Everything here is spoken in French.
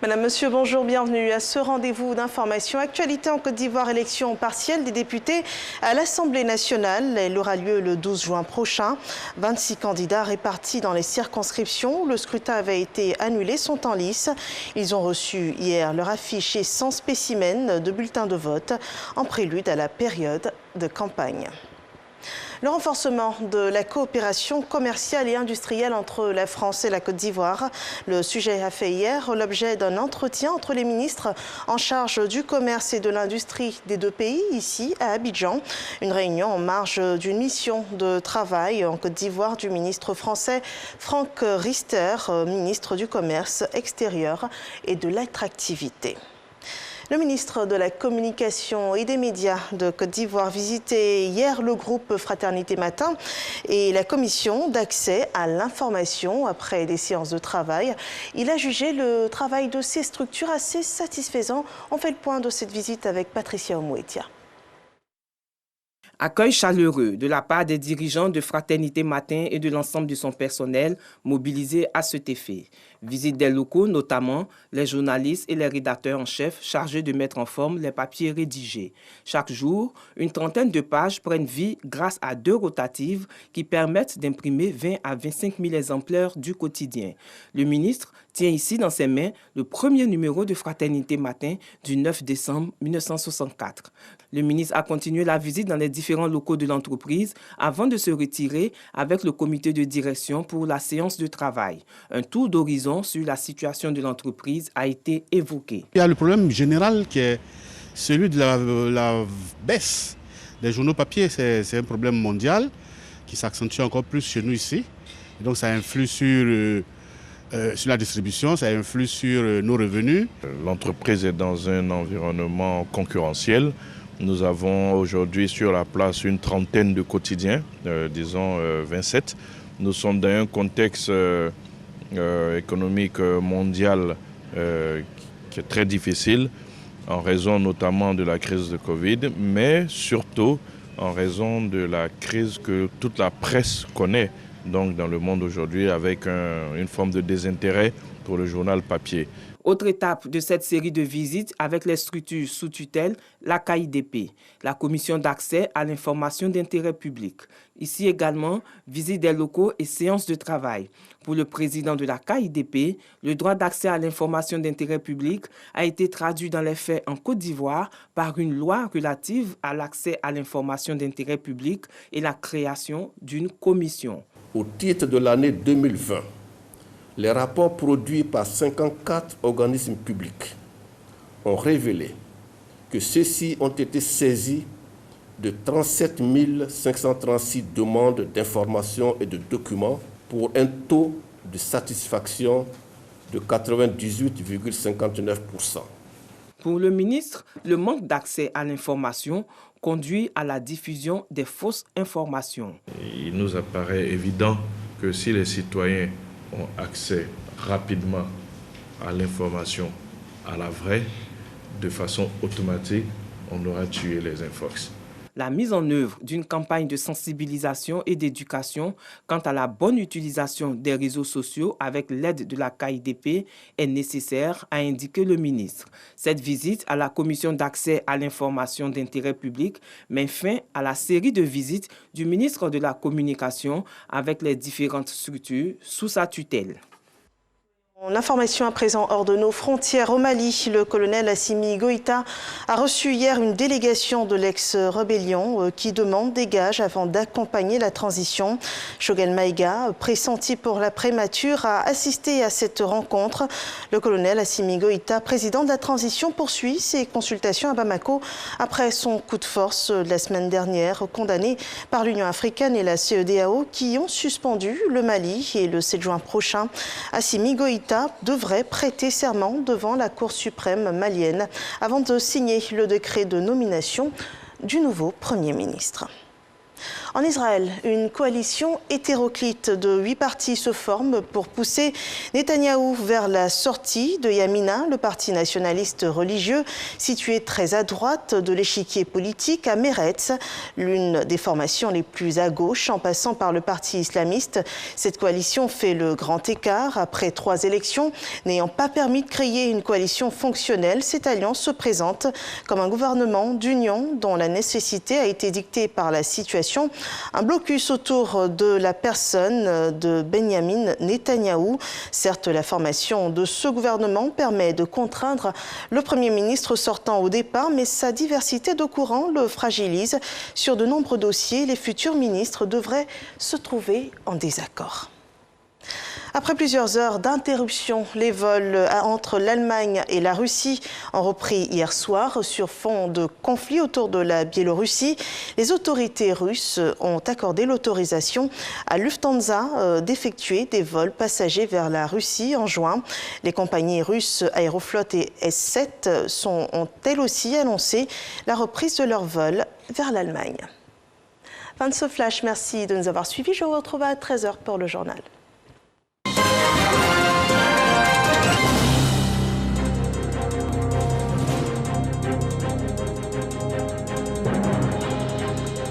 Madame, Monsieur, bonjour, bienvenue à ce rendez-vous d'information. Actualité en Côte d'Ivoire, élection partielle des députés à l'Assemblée nationale. Elle aura lieu le 12 juin prochain. 26 candidats répartis dans les circonscriptions où le scrutin avait été annulé sont en lice. Ils ont reçu hier leur affiche et 100 spécimens de bulletins de vote en prélude à la période de campagne. Le renforcement de la coopération commerciale et industrielle entre la France et la Côte d'Ivoire. Le sujet a fait hier l'objet d'un entretien entre les ministres en charge du commerce et de l'industrie des deux pays, ici à Abidjan. Une réunion en marge d'une mission de travail en Côte d'Ivoire du ministre français Franck Riester, ministre du Commerce extérieur et de l'attractivité. Le ministre de la Communication et des Médias de Côte d'Ivoire visitait hier le groupe Fraternité Matin et la commission d'accès à l'information après des séances de travail. Il a jugé le travail de ces structures assez satisfaisant. On fait le point de cette visite avec Patricia Omouetia. Accueil chaleureux de la part des dirigeants de Fraternité Matin et de l'ensemble de son personnel mobilisé à cet effet. Visite des locaux, notamment les journalistes et les rédacteurs en chef chargés de mettre en forme les papiers rédigés. Chaque jour, une trentaine de pages prennent vie grâce à 2 rotatives qui permettent d'imprimer 20 à 25 000 exemplaires du quotidien. Le ministre tient ici dans ses mains le premier numéro de Fraternité Matin du 9 décembre 1964. Le ministre a continué la visite dans les différents locaux de l'entreprise avant de se retirer avec le comité de direction pour la séance de travail. Un tour d'horizon sur la situation de l'entreprise a été évoqué. Il y a le problème général qui est celui de la baisse des journaux papier. C'est un problème mondial qui s'accentue encore plus chez nous ici. Et donc ça influe sur la distribution, ça influe sur nos revenus. L'entreprise est dans un environnement concurrentiel. Nous avons aujourd'hui sur la place une trentaine de quotidiens, disons 27. Nous sommes dans un contexte économique mondial qui est très difficile, en raison notamment de la crise de Covid, mais surtout en raison de la crise que toute la presse connaît donc dans le monde aujourd'hui, avec une forme de désintérêt pour le journal papier. Autre étape de cette série de visites avec les structures sous tutelle, la KIDP, la Commission d'accès à l'information d'intérêt public. Ici également, visite des locaux et séances de travail. Pour le président de la KIDP, le droit d'accès à l'information d'intérêt public a été traduit dans les faits en Côte d'Ivoire par une loi relative à l'accès à l'information d'intérêt public et la création d'une commission. Au titre de l'année 2020, les rapports produits par 54 organismes publics ont révélé que ceux-ci ont été saisis de 37 536 demandes d'informations et de documents pour un taux de satisfaction de 98,59%. Pour le ministre, le manque d'accès à l'information conduit à la diffusion des fausses informations. Il nous apparaît évident que si les citoyens ont accès rapidement à l'information, à la vraie, de façon automatique, on aura tué les infox. La mise en œuvre d'une campagne de sensibilisation et d'éducation quant à la bonne utilisation des réseaux sociaux avec l'aide de la KIDP est nécessaire, a indiqué le ministre. Cette visite à la commission d'accès à l'information d'intérêt public met fin à la série de visites du ministre de la Communication avec les différentes structures sous sa tutelle. L'information à présent hors de nos frontières au Mali. Le colonel Assimi Goïta a reçu hier une délégation de l'ex-rébellion qui demande des gages avant d'accompagner la transition. Choguel Maïga, pressenti pour la prémature, a assisté à cette rencontre. Le colonel Assimi Goïta, président de la transition, poursuit ses consultations à Bamako après son coup de force de la semaine dernière, condamné par l'Union africaine et la CEDEAO qui ont suspendu le Mali. Et le 7 juin prochain, Assimi Goïta devrait prêter serment devant la Cour suprême malienne avant de signer le décret de nomination du nouveau Premier ministre. En Israël, une coalition hétéroclite de 8 partis se forme pour pousser Netanyahou vers la sortie de Yamina, le parti nationaliste religieux situé très à droite de l'échiquier politique à Meretz, l'une des formations les plus à gauche en passant par le parti islamiste. Cette coalition fait le grand écart après 3 élections. N'ayant pas permis de créer une coalition fonctionnelle, cette alliance se présente comme un gouvernement d'union dont la nécessité a été dictée par la situation. Un blocus autour de la personne de Benyamin Netanyahou. Certes, la formation de ce gouvernement permet de contraindre le Premier ministre sortant au départ, mais sa diversité de courants le fragilise. Sur de nombreux dossiers, les futurs ministres devraient se trouver en désaccord. Après plusieurs heures d'interruption, les vols entre l'Allemagne et la Russie ont repris hier soir sur fond de conflit autour de la Biélorussie. Les autorités russes ont accordé l'autorisation à Lufthansa d'effectuer des vols passagers vers la Russie en juin. Les compagnies russes Aeroflot et S7 ont elles aussi annoncé la reprise de leurs vols vers l'Allemagne. Fin de ce flash, merci de nous avoir suivis. Je vous retrouve à 13h pour le journal.